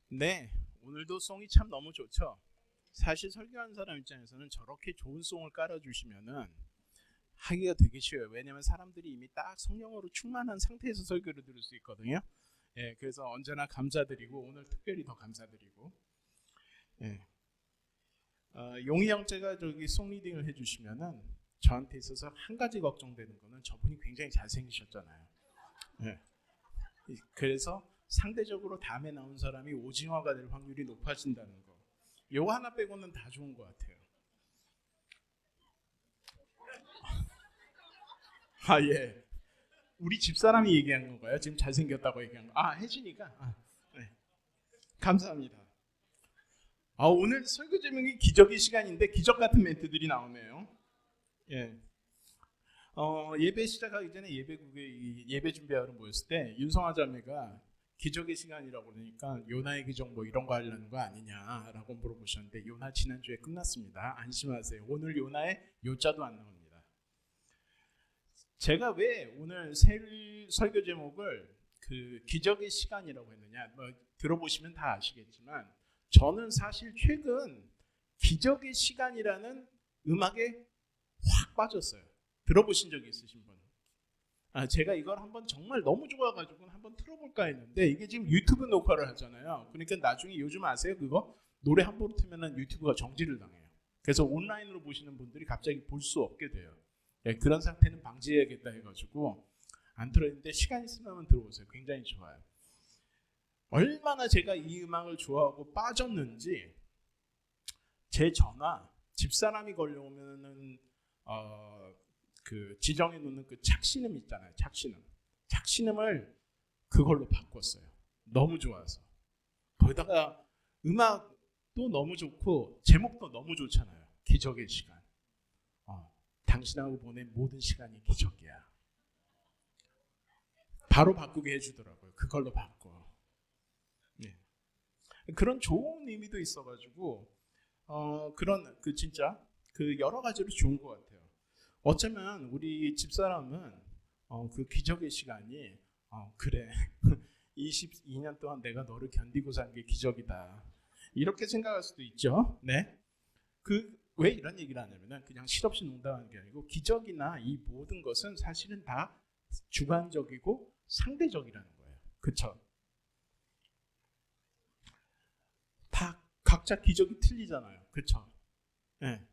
네, 오늘도 송이 참 너무 좋죠. 사실 설교하는 사람 입장에서는 저렇게 좋은 송을 깔아주시면은 하기가 되게 쉬워요. 왜냐하면 사람들이 이미 딱 성령으로 충만한 상태에서 설교를 들을 수 있거든요. 예, 그래서 언제나 감사드리고 오늘 특별히 더 감사드리고. 예, 용희 형제가 저기 송 리딩을 해주시면은 저한테 있어서 한 가지 걱정되는 거는 저분이 굉장히 잘생기셨잖아요. 예, 그래서 상대적으로 다음에 나온 사람이 오징어가 될 확률이 높아진다는 거. 요거 하나 빼고는 다 좋은 것 같아요. 아 예. 우리 집사람이 얘기한 건가요? 지금 잘생겼다고 얘기한 거. 아 혜진이가. 네. 감사합니다. 오늘 설교 제목이 기적의 시간인데 기적 같은 멘트들이 나오네요. 예. 예배 시작하기 전에 예배국에 예배 준비하러 모였을 때 윤성아 자매가 기적의 시간이라고 그러니까 요나의 기적 뭐 이런 거 하려는 거 아니냐라고 물어보셨는데 요나 지난주에 끝났습니다. 안심하세요. 오늘 요나의 요자도 안 나옵니다. 제가 왜 오늘 설교 제목을 그 기적의 시간이라고 했느냐, 뭐 들어보시면 다 아시겠지만 저는 사실 최근 기적의 시간이라는 음악에 확 빠졌어요. 들어보신 적이 있으신 분? 제가 이걸 한번 정말 너무 좋아가지고 한번 틀어볼까 했는데 이게 지금 유튜브 녹화를 하잖아요. 그러니까 나중에 요즘 아세요? 그거 노래 한 번 틀면 유튜브가 정지를 당해요. 그래서 온라인으로 보시는 분들이 갑자기 볼 수 없게 돼요. 네, 그런 상태는 방지해야겠다 해가지고 안 틀었는데 시간 있으면 들어보세요. 굉장히 좋아요. 얼마나 제가 이 음악을 좋아하고 빠졌는지 제 전화 집사람이 걸려오면은 그 지정해 놓는 그 착신음 있잖아요. 착신음을 그걸로 바꿨어요. 너무 좋아서. 거기다가 음악도 너무 좋고 제목도 너무 좋잖아요. 기적의 시간. 당신하고 보낸 모든 시간이 기적이야. 바로 바꾸게 해주더라고요. 그걸로 바꿔. 네. 그런 좋은 의미도 있어가지고 그런 그 진짜 그 여러 가지로 좋은 것 같아요. 어쩌면 우리 집사람은 그 기적의 시간이 그래 22년 동안 내가 너를 견디고 산 게 기적이다 이렇게 생각할 수도 있죠. 네. 왜 이런 얘기를 하냐면은 그냥 실없이 농담하는 게 아니고 기적이나 이 모든 것은 사실은 다 주관적이고 상대적이라는 거예요. 그쵸? 다 각자 기적이 틀리잖아요. 그쵸? 네.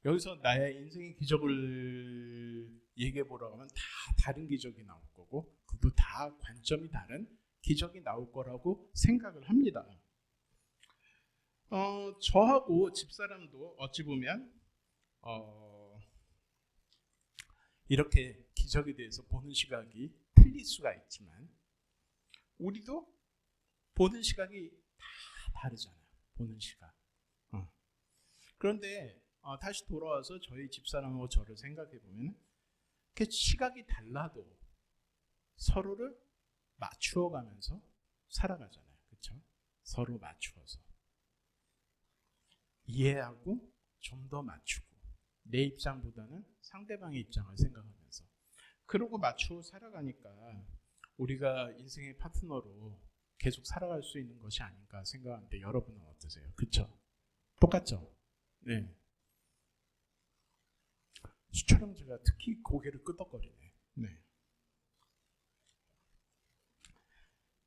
여기서 나의 인생의 기적을 얘기해 보라고 하면 다 다른 기적이 나올 거고 그것도 다 관점이 다른 기적이 나올 거라고 생각을 합니다. 저하고 집사람도 어찌 보면 이렇게 기적에 대해서 보는 시각이 틀릴 수가 있지만 우리도 보는 시각이 다 다르잖아요. 보는 시각. 그런데 다시 돌아와서 저희 집사람하고 저를 생각해 보면 시각이 달라도 서로를 맞추어 가면서 살아가잖아요. 그렇죠? 서로 맞추어서 이해하고 좀 더 맞추고 내 입장보다는 상대방의 입장을 생각하면서 그러고 맞추어 살아가니까 우리가 인생의 파트너로 계속 살아갈 수 있는 것이 아닌가 생각하는데 여러분은 어떠세요? 그렇죠? 똑같죠? 네. 수촬영제가 특히 고개를 끄덕거리네. 네.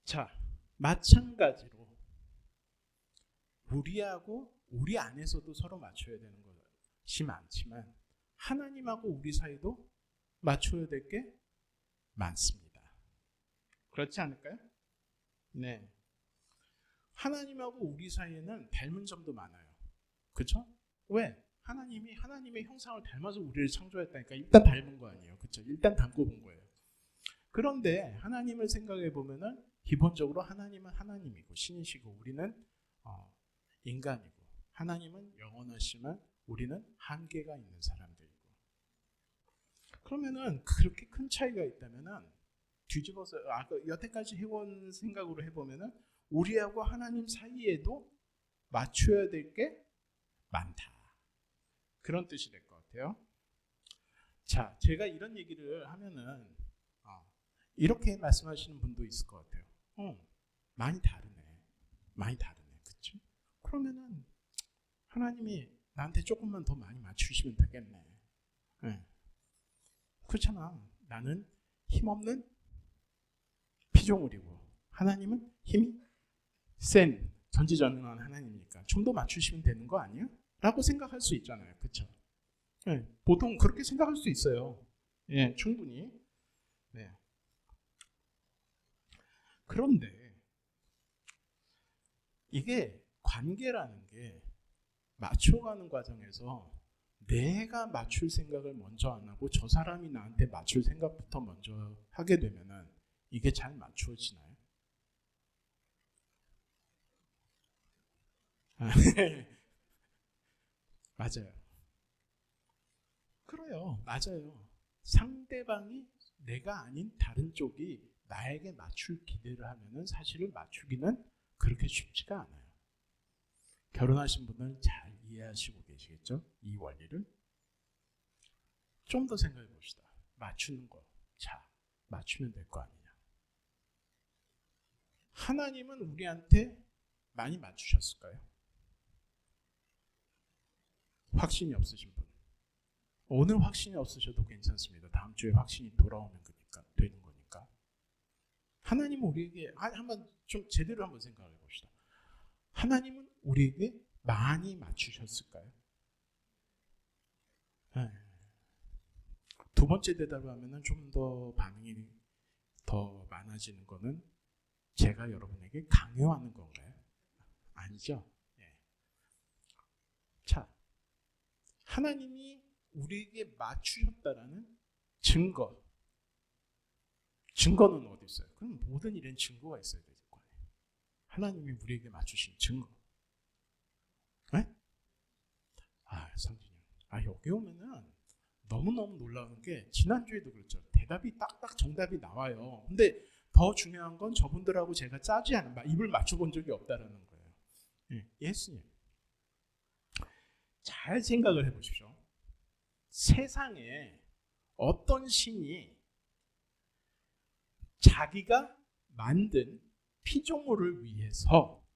자, 마찬가지로 우리 안에서도 서로 맞춰야 되는 것이 많지만 하나님하고 우리 사이도 맞춰야 될 게 많습니다. 그렇지 않을까요? 네. 하나님하고 우리 사이에는 닮은 점도 많아요. 그렇죠? 왜? 하나님이 하나님의 형상을 닮아서 우리를 창조했다니까 일단 닮은 거 아니에요. 그렇죠? 일단 닮고 본 거예요. 그런데 하나님을 생각해 보면은 기본적으로 하나님은 하나님이고 신이시고 우리는 인간이고 하나님은 영원하시면 우리는 한계가 있는 사람들이고 그러면은 그렇게 큰 차이가 있다면은 뒤집어서 여태까지 해온 생각으로 해보면은 우리하고 하나님 사이에도 맞춰야 될 게 많다. 그런 뜻이 될 것 같아요. 자, 제가 이런 얘기를 하면은 이렇게 말씀하시는 분도 있을 것 같아요. 많이 다르네. 많이 다르네. 그치? 그러면은 하나님이 나한테 조금만 더 많이 맞추시면 되겠네. 네. 그렇잖아. 나는 힘없는 피조물이고 하나님은 힘이 센 전지전능한 하나님이니까 좀 더 맞추시면 되는 거 아니야? 라고 생각할 수 있잖아요. 그렇죠? 네. 보통 그렇게 생각할 수 있어요. 예, 충분히. 네. 그런데 이게 관계라는 게 맞춰가는 과정에서 내가 맞출 생각을 먼저 안 하고 저 사람이 나한테 맞출 생각부터 먼저 하게 되면은 이게 잘 맞추어지나요? 맞아요. 그래요. 맞아요. 상대방이 내가 아닌 다른 쪽이 나에게 맞출 기대를 하면은 사실은 맞추기는 그렇게 쉽지가 않아요. 결혼하신 분들은 잘 이해하시고 계시겠죠? 이 원리를. 좀 더 생각해 봅시다. 맞추는 거. 자, 맞추면 될 거 아니냐. 하나님은 우리한테 많이 맞추셨을까요? 확신이 없으신 분. 오늘 확신이 없으셔도 괜찮습니다. 다음 주에 확신이 돌아오면 그러니까 되는 거니까. 하나님은 우리에게 한번 좀 제대로 한번 생각해 봅시다. 하나님은 우리에게 많이 맞추셨을까요? 네. 두 번째 대답하면은 좀 더 반응이 더 많아지는 거는 제가 여러분에게 강요하는 건가요? 아니죠. 예. 자, 하나님이 우리에게 맞추셨다라는 증거. 증거는 어디 있어요? 그럼 모든 일엔 증거가 있어야 될 거 아니에요. 하나님이 우리에게 맞추신 증거. 네? 상진이 형. 여기 오면은 너무너무 놀라운 게 지난주에도 그랬죠. 대답이 딱딱 정답이 나와요. 근데 더 중요한 건 저분들하고 제가 짜지 않은 입을 맞춰본 적이 없다라는 거예요. 예, 예수님. 잘 생각을 해보십시오. 세상에 어떤 신이 자기가 만든 피조물을 위해서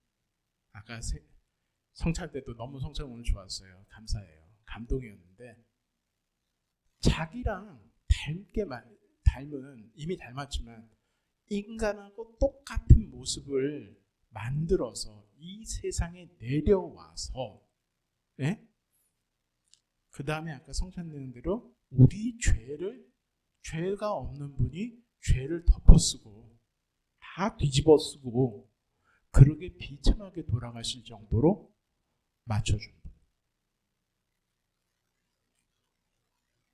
아까 성찬 때도 너무 성찬 오늘 좋았어요. 감사해요. 감동이었는데 자기랑 닮은 이미 닮았지만 인간하고 똑같은 모습을 만들어서 이 세상에 내려와서 예? 그 다음에 아까 성찬 내는 대로 우리 죄가 없는 분이 죄를 덮어쓰고 다 뒤집어쓰고 그러게 비참하게 돌아가실 정도로 맞춰준 분.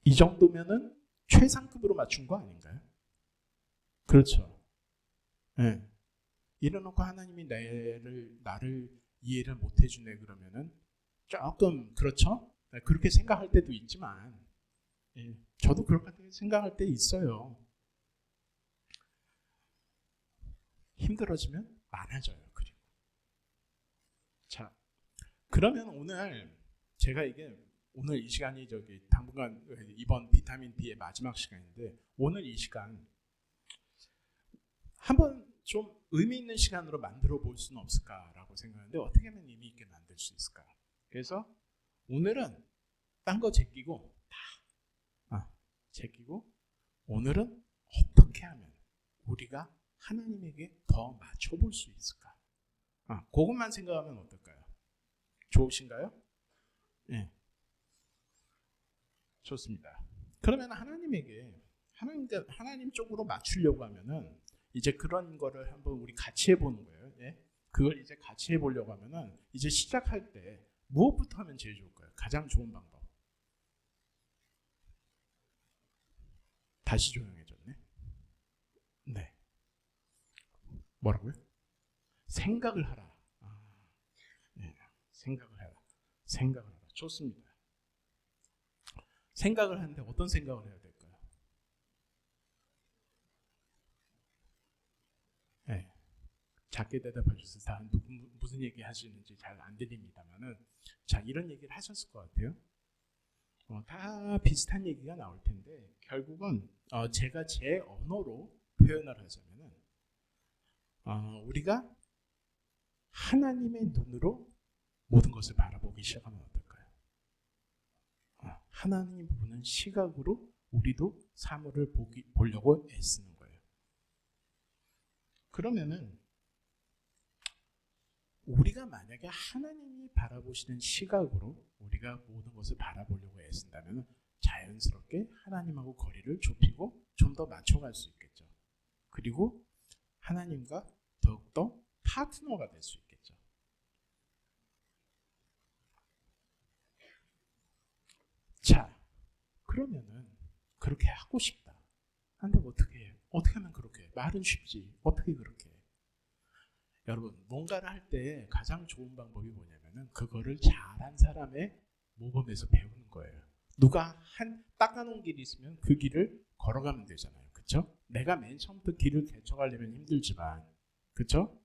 이 정도면은 최상급으로 맞춘 거 아닌가요? 그렇죠. 네. 이래놓고 하나님이 나를 이해를 못 해주네 그러면은 조금 그렇죠? 그렇게 생각할 때도 있지만 예, 저도 그렇게 생각할 때 있어요. 힘들어지면 많아져요. 그리고 자, 그러면 오늘 제가 이게 오늘 이 시간이 당분간 이번 비타민 D의 마지막 시간인데 오늘 이 시간 한번 좀 의미 있는 시간으로 만들어 볼 수는 없을까라고 생각하는데 어떻게 하면 의미 있게 만들 수 있을까? 그래서 오늘은 딴 거 제끼고 제끼고 오늘은 어떻게 하면 우리가 하나님에게 더 맞춰볼 수 있을까? 그것만 생각하면 어떨까요? 좋으신가요? 네. 좋습니다. 그러면 하나님 쪽으로 맞추려고 하면은 이제 그런 거를 한번 우리 같이 해보는 거예요. 예? 그걸 이제 같이 해보려고 하면은 이제 시작할 때 무엇부터 하면 제일 좋을까요? 가장 좋은 방법. 다시 조용해졌네. 네. 뭐라고요? 생각을 하라. 네. 생각을 해라. 생각을 하라. 좋습니다. 생각을 하는데 어떤 생각을 해야 될까요? 네. 작게 대답해 주세요. 다 무슨 얘기 하시는지 잘 안 들립니다만은 자 이런 얘기를 하셨을 것 같아요. 다 비슷한 얘기가 나올 텐데 결국은 제가 제 언어로 표현을 하자면은 우리가 하나님의 눈으로 모든 것을 바라보기 시작하면 어떨까요? 하나님이 보는 시각으로 우리도 사물을 보려고 애쓰는 거예요. 그러면은 우리가 만약에 하나님이 바라보시는 시각으로 우리가 모든 것을 바라보려고 애쓴다면 자연스럽게 하나님하고 거리를 좁히고 좀 더 맞춰갈 수 있겠죠. 그리고 하나님과 더욱더 파트너가 될 수 있겠죠. 자, 그러면은 그렇게 하고 싶다. 근데 어떻게 해? 어떻게 하면 그렇게 해? 말은 쉽지. 어떻게 그렇게 해? 여러분, 뭔가를 할 때 가장 좋은 방법이 뭐냐면은 그거를 잘한 사람의 모범에서 배우는 거예요. 누가 닦아놓은 길이 있으면 그 길을 걸어가면 되잖아요. 그렇죠? 내가 맨 처음부터 길을 개척하려면 힘들지만, 그렇죠?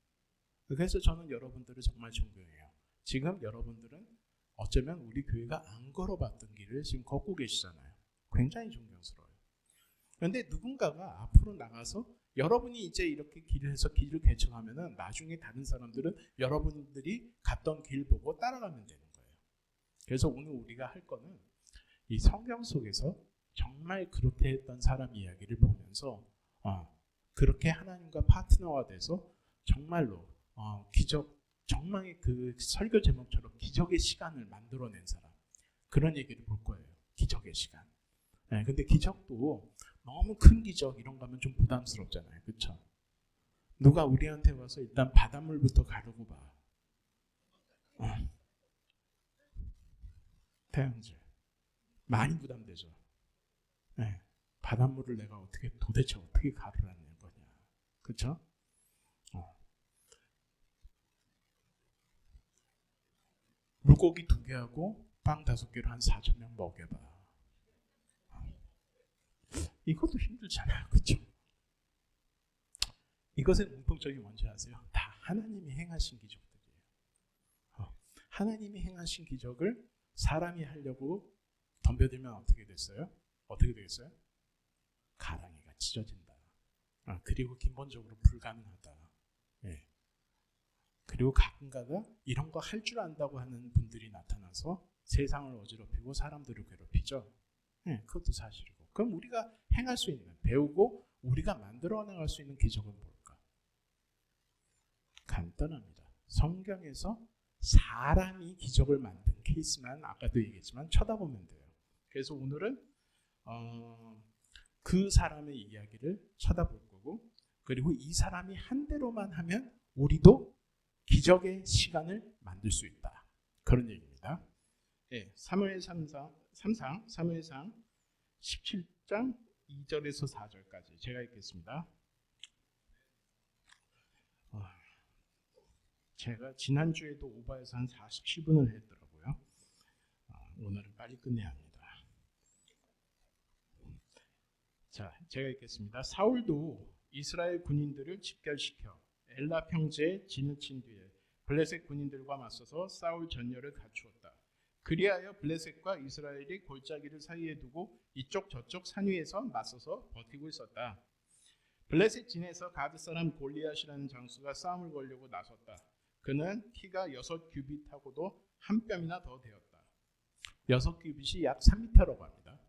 그래서 저는 여러분들을 정말 존경해요. 지금 여러분들은 어쩌면 우리 교회가 안 걸어봤던 길을 지금 걷고 계시잖아요. 굉장히 존경스러워요. 그런데 누군가가 앞으로 나가서 여러분이 이제 이렇게 길을 해서 길을 개척하면은 나중에 다른 사람들은 여러분들이 갔던 길 보고 따라가면 되는 거예요. 그래서 오늘 우리가 할 거는 이 성경 속에서 정말 그렇게 했던 사람 이야기를 보면서 그렇게 하나님과 파트너가 돼서 정말로 기적, 정말 그 설교 제목처럼 기적의 시간을 만들어낸 사람, 그런 얘기를 볼 거예요. 기적의 시간. 네, 근데 기적도 너무 큰 기적 이런 거 하면 좀 부담스럽잖아요. 그렇죠? 누가 우리한테 와서 일단 바닷물부터 가르고 봐. 태양제 많이 부담되죠. 네, 바닷물을 내가 도대체 어떻게 가르라는 거냐. 그렇죠? 물고기 2개하고 빵 5개로 한 4,000명 먹여봐. 이것도 힘들잖아요. 그렇죠? 이것의 공통점이 뭔지 아세요? 다 하나님이 행하신 기적들이에요. 하나님이 행하신 기적을 사람이 하려고 덤벼들면 어떻게 됐어요? 어떻게 되겠어요? 가랑이가 찢어진다. 그리고 기본적으로 불가능하다. 예. 그리고 가끔가다 이런 거 할 줄 안다고 하는 분들이 나타나서 세상을 어지럽히고 사람들을 괴롭히죠. 네, 그것도 사실이고. 그럼 우리가 행할 수 있는, 배우고 우리가 만들어 나갈 수 있는 기적은 뭘까? 간단합니다. 성경에서 사람이 기적을 만든 케이스만 아까도 얘기했지만 쳐다보면 돼요. 그래서 오늘은 그 사람의 이야기를 쳐다볼 거고, 그리고 이 사람이 한 대로만 하면 우리도 기적의 시간을 만들 수 있다. 그런 얘기입니다. 네, 사무엘상 17장 2절에서 4절까지 제가 읽겠습니다. 제가 지난주에도 오바에서 한 47분을 했더라고요. 오늘은 빨리 끝내야 합니다. 자, 제가 읽겠습니다. 사울도 이스라엘 군인들을 집결시켜 엘라 평지에 진을 친 뒤에 블레셋 군인들과 맞서서 싸울 전열을 갖추었다. 그리하여 블레셋과 이스라엘이 골짜기를 사이에 두고 이쪽 저쪽 산 위에서 맞서서 버티고 있었다. 블레셋 진에서 가드 사람 골리앗이라는 장수가 싸움을 걸려고 나섰다. 그는 키가 6규빗하고도 한 뼘이나 더 되었다. 6규빗이 약 3m라고 합니다.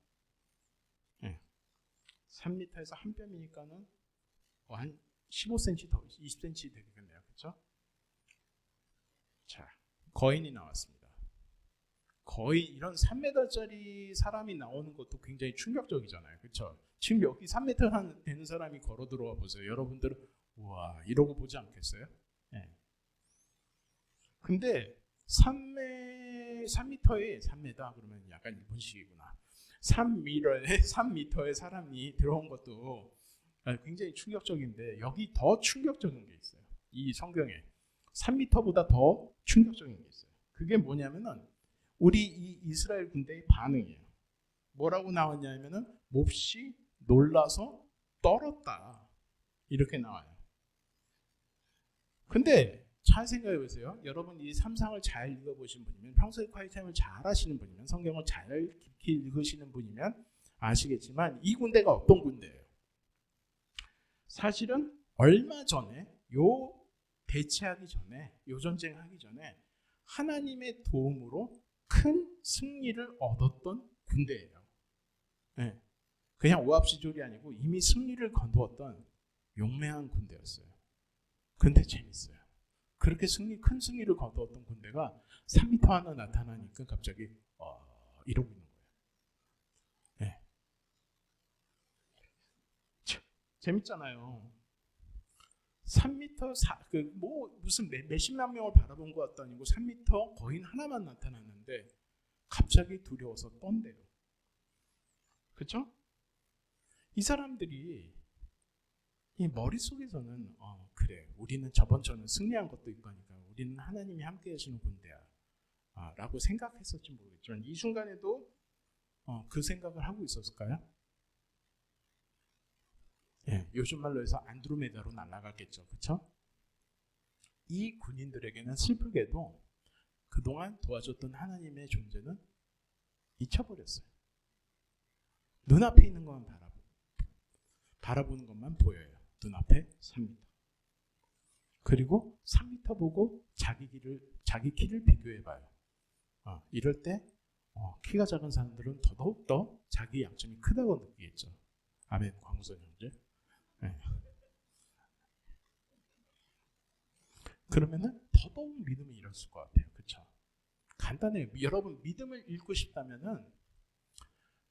3m에서 한 뼘이니까는 한 15cm 더 20cm 되겠네요. 그렇죠? 자, 거인이 나왔습니다. 거의 이런 3m짜리 사람이 나오는 것도 굉장히 충격적이잖아요. 그렇죠? 지금 여기 3m 되는 사람이 걸어 들어와 보세요. 여러분들은 우와 이러고 보지 않겠어요? 네. 근데 3m에 3m 그러면 약간 일본식이구나. 3m의 사람이 들어온 것도 굉장히 충격적인데 여기 더 충격적인 게 있어요. 이 성경에 3m보다 더 충격적인 게 있어요. 그게 뭐냐면은 우리 이 이스라엘 군대의 반응이에요. 뭐라고 나왔냐면은 몹시 놀라서 떨었다 이렇게 나와요. 근데 잘 생각해 보세요. 여러분 이 삼상을 잘 읽어보신 분이면 평소에 콰이타임을 잘 하시는 분이면 성경을 잘 깊이 읽으시는 분이면 아시겠지만 이 군대가 어떤 군대예요? 사실은 얼마 전에 요 대치하기 전에, 요 전쟁하기 전에 하나님의 도움으로 큰 승리를 얻었던 군대예요. 네. 그냥 오합지졸이 아니고 이미 승리를 거두었던 용맹한 군대였어요. 근데 재밌어요. 그렇게 큰 승리를 거두었던 군대가 3m 하나 나타나니까 갑자기 이러고 있는 거예요. 네. 재밌잖아요. 3m 무슨 몇십만 명을 바라본 것도 아니고 3m 거인 하나만 나타났는데 갑자기 두려워서 떤대요. 그렇죠? 이 사람들이 이 머릿속에서는 그래, 우리는 저번처럼 승리한 것도 있고 하니까 우리는 하나님이 함께 하시는 군대야 라고 생각했을지 모르겠지만 이 순간에도 그 생각을 하고 있었을까요? 예, 요즘 말로 해서 안드로메다로 날아갔겠죠. 그렇죠? 이 군인들에게는 슬프게도 그동안 도와줬던 하나님의 존재는 잊혀버렸어요. 눈앞에 있는 것만 바라보는 것만 보여요. 눈앞에 3m. 그리고 3m 보고 자기 키를 비교해봐요. 이럴 때 키가 작은 사람들은 더더욱더 자기 약점이 크다고 느끼겠죠. 아멘, 광선 형제. 네. 그러면은 더더욱 믿음이 일었을 것 같아요. 그렇죠? 간단해요. 여러분 믿음을 잃고 싶다면은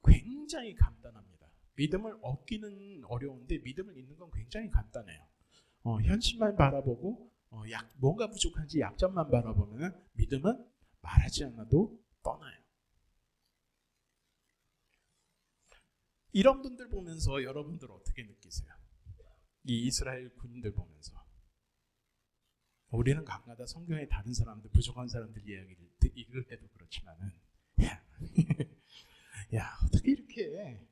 굉장히 간단합니다. 믿음을 얻기는 어려운데 믿음을 잃는 건 굉장히 간단해요. 현실만 바라보고 뭔가 부족한지 약점만 바라보면 믿음은 말하지 않아도 떠나요. 이런 분들 보면서 여러분들 어떻게 느끼세요? 이 이스라엘 군인들 보면서 우리는 가끔가다 성경의 다른 사람들, 부족한 사람들 이야기를 읽을 때도 그렇지만은 야 어떻게 이렇게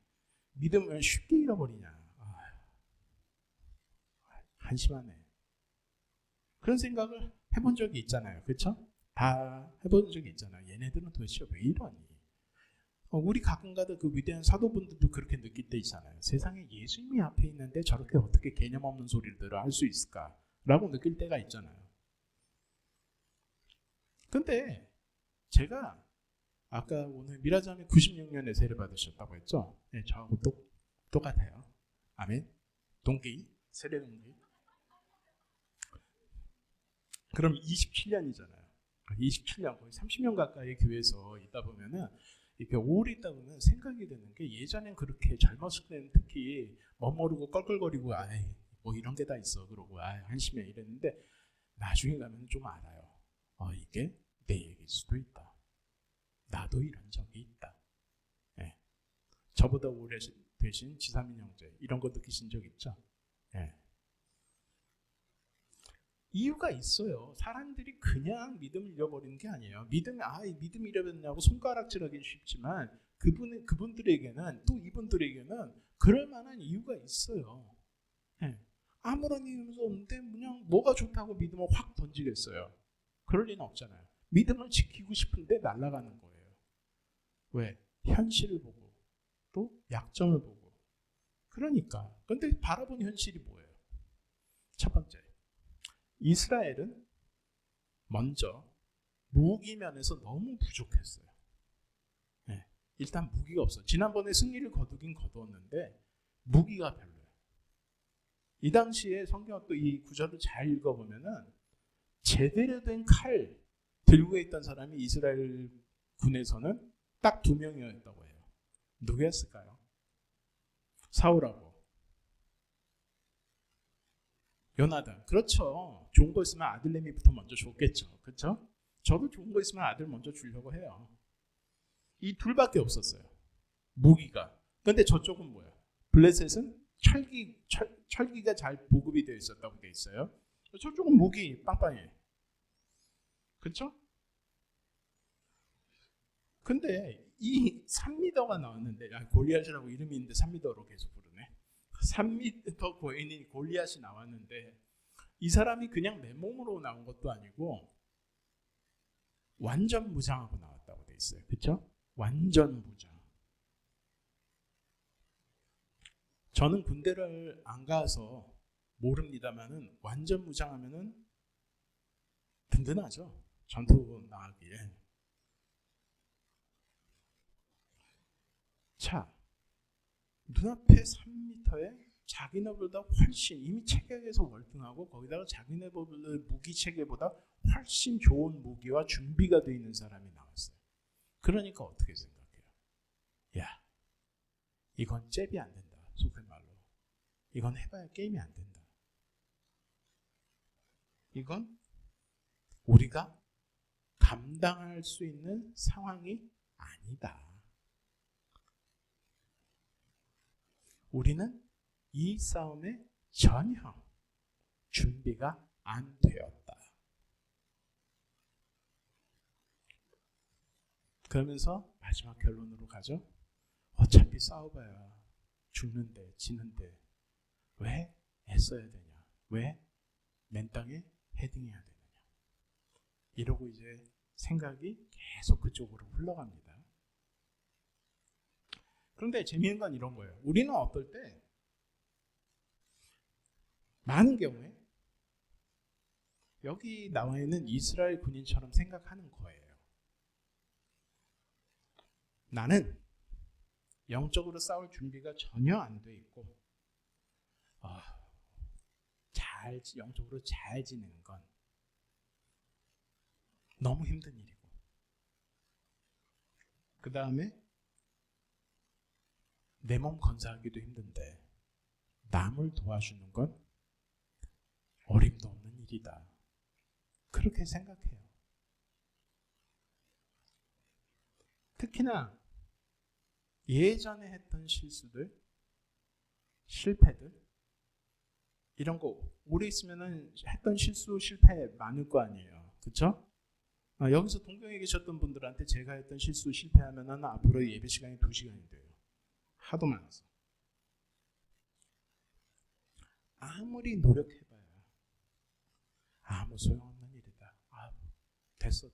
믿음을 쉽게 잃어버리냐. 한심하네. 그런 생각을 해본 적이 있잖아요. 그렇죠? 다 해본 적이 있잖아요. 얘네들은 도대체 왜 이러니? 우리 가끔가다 그 위대한 사도분들도 그렇게 느낄 때 있잖아요. 세상에 예수님이 앞에 있는데 저렇게 어떻게 개념 없는 소리들을 할 수 있을까? 라고 느낄 때가 있잖아요. 근데 제가 아까 오늘 미라자매 96년에 세례 받으셨다고 했죠? 네, 저하고 똑같아요. 아멘. 동기, 세례 동기. 그럼 27년이잖아요. 27년, 거의 30년 가까이 교회에서 있다 보면은 이렇게 오래 있다 보면 생각이 드는 게 예전엔 그렇게 젊었을 때는 특히 멋모르고 껄껄거리고 뭐 이런 게 다 있어 그러고 한심해 이랬는데 나중에 가면 좀 알아요. 이게 내 얘기일 수도 있다. 나도 이런 적이 있다. 네. 저보다 오래 되신 지사민 형제 이런 거 느끼신 적 있죠? 네. 이유가 있어요. 사람들이 그냥 믿음을 잃어버리는 게 아니에요. 믿음 잃어버렸냐고 손가락질하기 쉽지만 그분들에게는 또 이분들에게는 그럴 만한 이유가 있어요. 네. 아무런 이유도 없는데 그냥 뭐가 좋다고 믿음을 확 던지겠어요. 그럴 리는 없잖아요. 믿음을 지키고 싶은데 날아가는 거예요. 왜? 현실을 보고 또 약점을 보고. 그러니까. 근데 바라본 현실이 뭐예요? 첫 번째. 이스라엘은 먼저 무기 면에서 너무 부족했어요. 네, 일단 무기가 없어. 지난번에 승리를 거두었는데 무기가 별로예요. 이 당시에 성경 또 이 구절을 잘 읽어보면은 제대로 된 칼 들고 있던 사람이 이스라엘 군에서는 딱 2명이었다고 해요. 누구였을까요? 사울하고 요나단. 그렇죠. 좋은 거 있으면 아들내미부터 먼저 줬겠죠. 그렇죠? 저도 좋은 거 있으면 아들 먼저 주려고 해요. 이 둘밖에 없었어요. 무기가. 근데 저쪽은 뭐예요? 블레셋은 철기가 잘 보급이 되어 있었다고 되어 있어요. 저쪽은 무기 빵빵해. 그렇죠? 근데 이 3m가 나왔는데 골리앗이라고 이름이 있는데 3m로 계속 부르네. 3m 고인이 골리앗이 나왔는데 이 사람이 그냥 맨몸으로 나온 것도 아니고 완전 무장하고 나왔다고 돼 있어요. 그렇죠? 완전 무장. 저는 군대를 안 가서 모릅니다만은 완전 무장하면은 든든하죠. 전투 나가기에. 자, 눈앞에 3m에 자기네보다 훨씬 이미 체격에서 월등하고 거기다가 자기네보다 무기 체계보다 훨씬 좋은 무기와 준비가 되어 있는 사람이 나왔어요. 그러니까 어떻게 생각해요? 야, 이건 잽이 안 된다. 속된 말로. 이건 해봐야 게임이 안 된다. 이건 우리가 감당할 수 있는 상황이 아니다. 우리는 이 싸움에 전혀 준비가 안 되었다. 그러면서 마지막 결론으로 가죠. 어차피 싸워봐야 죽는데 지는데 왜 애써야 되냐? 왜 맨 땅에 헤딩해야 되느냐? 이러고 이제 생각이 계속 그쪽으로 흘러갑니다. 그런데 재미있는 건 이런 거예요. 우리는 어떨 때 많은 경우에 여기 나와 있는 이스라엘 군인처럼 생각하는 거예요. 나는 영적으로 싸울 준비가 전혀 안 돼 있고 영적으로 잘 지내는 건 너무 힘든 일이고 그 다음에 내 몸 건사하기도 힘든데 남을 도와주는 건 어림도 없는 일이다. 그렇게 생각해요. 특히나 예전에 했던 실수들, 실패들 이런 거 오래 있으면 했던 실수, 실패 많을 거 아니에요. 그렇죠? 여기서 동경에 계셨던 분들한테 제가 했던 실수, 실패하면 앞으로 예배 시간이 2시간이 돼요. 하도 많아서. 아무리 노력해봐야 아무 소용없는 일이다. 됐어.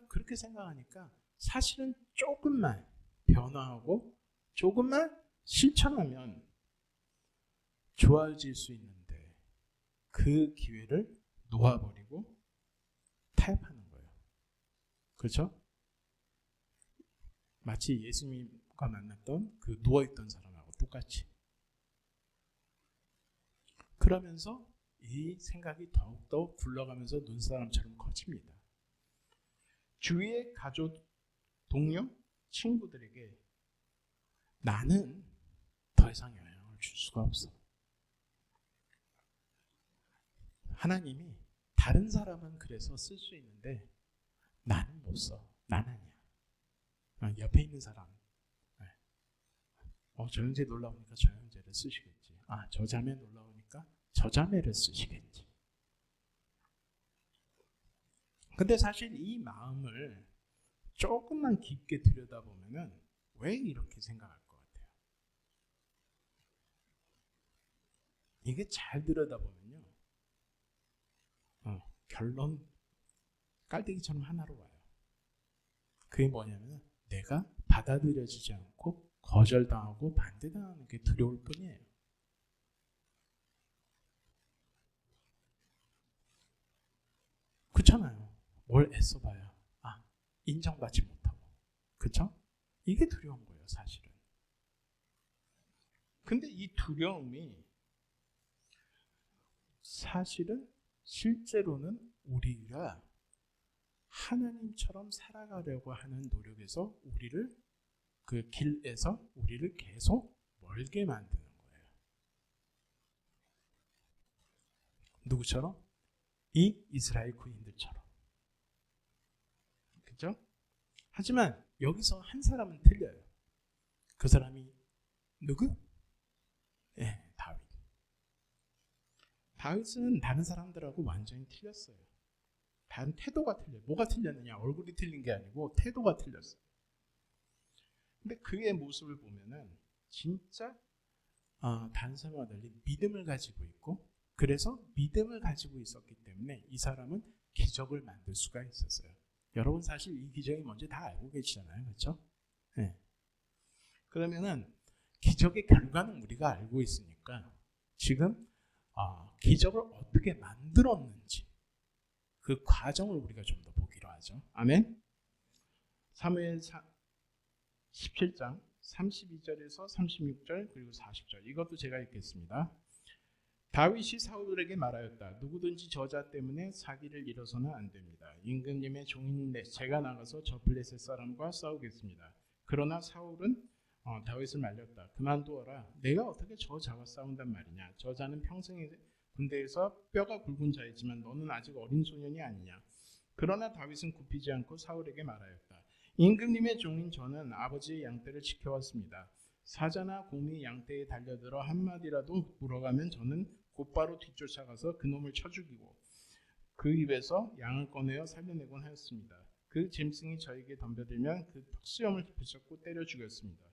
그렇게 생각하니까 사실은 조금만 변화하고 조금만 실천하면 좋아질 수 있는데 그 기회를 놓아버리고 타협하는 거예요. 그렇죠? 마치 예수님과 만났던 그 누워있던 사람하고 똑같이. 그러면서 이 생각이 더욱더 굴러가면서 눈사람처럼 커집니다. 주위의 가족, 동료, 친구들에게 나는 더 이상 영향을 줄 수가 없어. 하나님이 다른 사람은 그래서 쓸 수 있는데 나는 못 써. 난 아니야. 옆에 있는 사람. 저 형제 놀러 오니까 저 형제를 쓰시겠지. 저 자매 놀러 오니까 저 자매를 쓰시겠지. 근데 사실 이 마음을 조금만 깊게 들여다보면 왜 이렇게 생각할 것 같아요? 이게 잘 들여다보면요. 결론 깔때기처럼 하나로 와요. 그게 뭐냐면 내가 받아들여지지 않고 거절당하고 반대당하는 게 두려울 뿐이에요. 그렇잖아요. 뭘 애써봐야 인정받지 못하고. 그렇죠? 이게 두려운 거예요, 사실은. 근데 이 두려움이 사실은 실제로는 우리가 하나님처럼 살아가려고 하는 노력에서 우리를 그 길에서 우리를 계속 멀게 만드는 거예요. 누구처럼? 이 이스라엘 군인들처럼. 그죠? 하지만 여기서 한 사람은 틀려요. 그 사람이 누구? 다윗. 다윗은 다른 사람들하고 완전히 틀렸어요. 다른 태도가 틀려요. 뭐가 틀렸느냐? 얼굴이 틀린 게 아니고 태도가 틀렸어요. 근데 그의 모습을 보면은 진짜 다른 사람과 달리 믿음을 가지고 있고 그래서 믿음을 가지고 있었기 때문에 이 사람은 기적을 만들 수가 있었어요. 여러분 사실 이 기적이 뭔지 다 알고 계시잖아요. 그렇죠? 네. 그러면은 기적의 결과는 우리가 알고 있으니까 지금 기적을 어떻게 만들었는지 그 과정을 우리가 좀 더 보기로 하죠. 아멘. 사무엘 17장 32절에서 36절 그리고 40절 이것도 제가 읽겠습니다. 다윗이 사울에게 말하였다. 누구든지 저자 때문에 사기를 잃어서는 안 됩니다. 임금님의 종인 제가 나가서 저 블레셋 사람과 싸우겠습니다. 그러나 사울은 다윗을 말렸다. 그만두어라. 내가 어떻게 저 자와 싸운단 말이냐. 저 자는 평생에 군대에서 뼈가 굵은 자이지만 너는 아직 어린 소년이 아니냐. 그러나 다윗은 굽히지 않고 사울에게 말하였다. 임금님의 종인 저는 아버지의 양떼를 지켜왔습니다. 사자나 곰이 양떼에 달려들어 한마디라도 물어가면 저는 곧바로 뒤쫓아가서 그놈을 쳐 죽이고 그 입에서 양을 꺼내어 살려내곤 하였습니다. 그 짐승이 저에게 덤벼들면 그 수염을 붙잡고 때려 죽였습니다.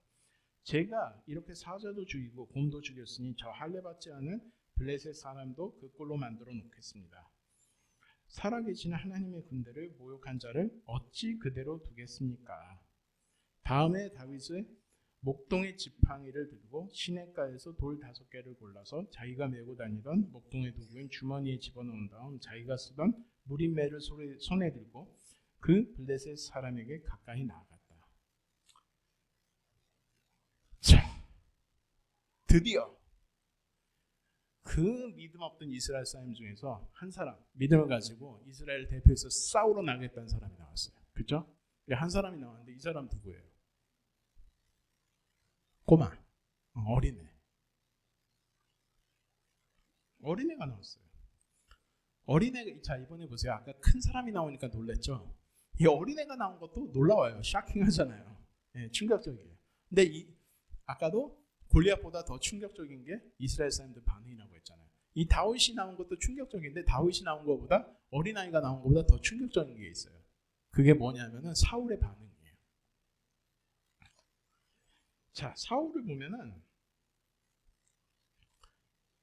제가 이렇게 사자도 죽이고 곰도 죽였으니 저 할례 받지 않은 블레셋 사람도 그 꼴로 만들어 놓겠습니다. 살아계신 하나님의 군대를 모욕한 자를 어찌 그대로 두겠습니까? 다음에 다윗은 목동의 지팡이를 들고 시냇가에서 돌 5개를 골라서 자기가 메고 다니던 목동의 도구인 주머니에 집어넣은 다음 자기가 쓰던 무림매를 손에 들고 그 블레셋 사람에게 가까이 나아갔다. 자, 드디어 그 믿음 없던 이스라엘 사람 중에서 한 사람 믿음을 가지고 이스라엘 대표해서 싸우러 나겠다는 사람이 나왔어요. 그렇죠? 한 사람이 나왔는데 이 사람 누구예요? 꼬마, 어린애가 나왔어요. 어린애가 자 이번에 보세요. 아까 큰 사람이 나오니까 놀랬죠. 이 어린애가 나온 것도 놀라워요. 샤킹하잖아요. 네, 충격적이에요. 근데 아까도 골리앗보다 더 충격적인 게 이스라엘 사람들 반응이라고 했잖아요. 이 다윗이 나온 것도 충격적인데 다윗이 나온 것보다 어린아이가 나온 것보다 더 충격적인 게 있어요. 그게 뭐냐면은 사울의 반응이에요. 자, 사울을 보면은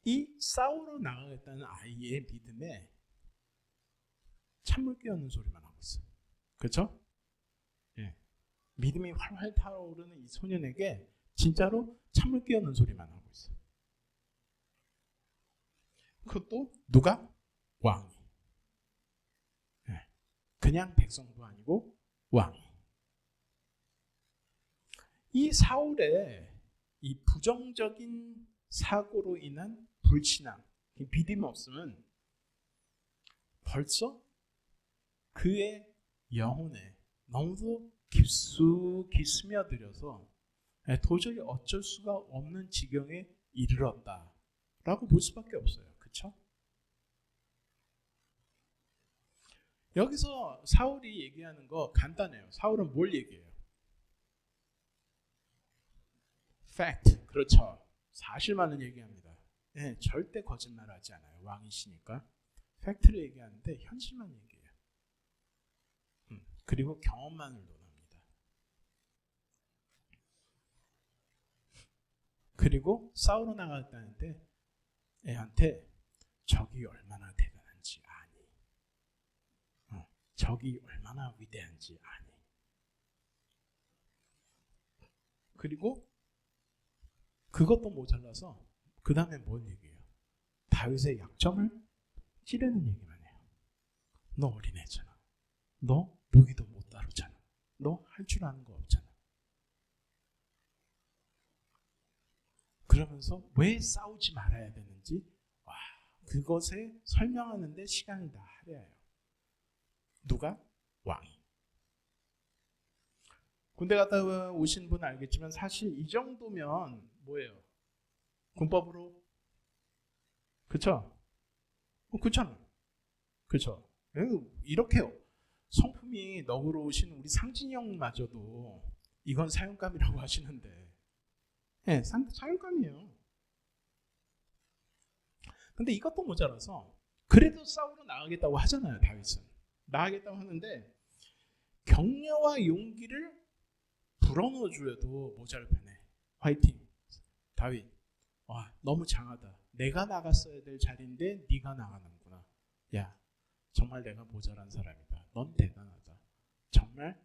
이 싸우러 나가겠다는 아이의 믿음에 찬물 끼얹는 소리만 하고 있어요. 그렇죠? 예. 믿음이 활활 타오르는 이 소년에게 진짜로 찬물 끼얹는 소리만 하고 있어요. 그것도 누가? 왕이. 예. 그냥 백성도 아니고 왕이. 이 사울의 이 부정적인 사고로 인한 불신앙, 믿음 없음은 벌써 그의 영혼에 너무도 깊숙이 스며들어서 도저히 어쩔 수가 없는 지경에 이르렀다라고 볼 수밖에 없어요. 그렇죠? 여기서 사울이 얘기하는 거 간단해요. 사울은 뭘 얘기해요? fact, 그렇죠. 사실만을 얘기합니다. 네, 절대 거짓말하지 않아요. 왕이시니까. 팩트를 얘기하는데 현실만 얘기해요. 그리고 경험만을 논합니다. 그리고 싸우러 나갔다는데 애한테 적이 얼마나 대단한지 아니. 적이 얼마나 위대한지 아니. 그리고 그것도 모자라서 그 다음에 뭘 얘기해요? 다윗의 약점을 찌르는 얘기만 해요. 너 어린애잖아. 너 무기도 못 다루잖아. 너 할 줄 아는 거 없잖아. 그러면서 왜 싸우지 말아야 되는지 그것에 설명하는데 시간이 다 할애해요. 누가? 왕이. 군대 갔다 오신 분은 알겠지만 사실 이 정도면 뭐예요? 군법으로 그쵸? 그렇잖아요. 그쵸? 이렇게 성품이 너그러우신 우리 상진이 형마저도 이건 사용감이라고 하시는데 네, 사용감이에요. 근데 이것도 모자라서 그래도 싸우러 나가겠다고 하잖아요. 다윗은 나가겠다고 하는데 격려와 용기를 불어넣어줘도 모자랄 편해. 화이팅 다윗. 너무 장하다. 내가 나갔어야 될 자리인데 네가 나가는구나. 야 정말 내가 모자란 사람이다. 넌 대단하다. 정말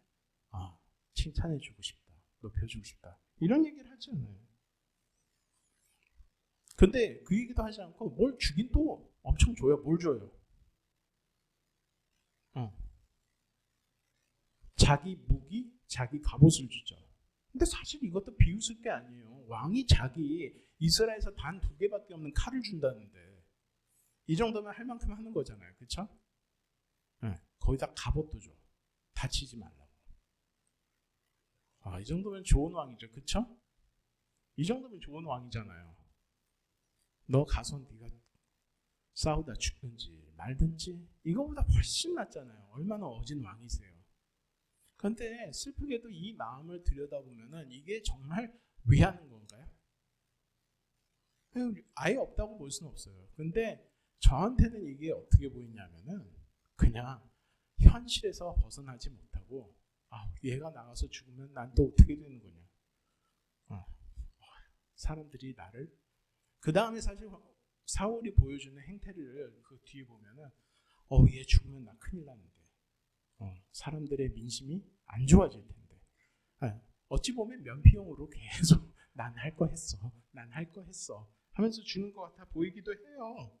칭찬해주고 싶다. 높여주고 싶다. 이런 얘기를 하잖아요. 근데 그 얘기도 하지 않고 뭘 주긴 또 엄청 줘요. 뭘 줘요? 자기 무기, 자기 갑옷을 주죠. 근데 사실 이것도 비웃을 게 아니에요. 왕이 자기 이스라엘에서 단 2개밖에 없는 칼을 준다는데 이 정도면 할 만큼 하는 거잖아요. 그렇죠? 네, 거기다 갑옷도 줘. 다치지 말라고. 이 정도면 좋은 왕이죠. 그렇죠? 이 정도면 좋은 왕이잖아요. 너 가서 네가 싸우다 죽든지 말든지 이거보다 훨씬 낫잖아요. 얼마나 어진 왕이세요. 그런데 슬프게도 이 마음을 들여다보면은 이게 정말 왜 하는 건가요? 아예 없다고 볼 수는 없어요. 근데 저한테는 이게 어떻게 보이냐면은 그냥 현실에서 벗어나지 못하고 얘가 나가서 죽으면 난 또 어떻게 되는 거냐. 사람들이 나를 그 다음에 사실 사울이 보여주는 행태를 그 뒤에 보면은 얘 죽으면 나 큰일 나는데 사람들의 민심이 안 좋아질 텐데 어찌 보면 면피용으로 계속 난 할 거 했어, 난 할 거 했어 하면서 주는 것 같아 보이기도 해요.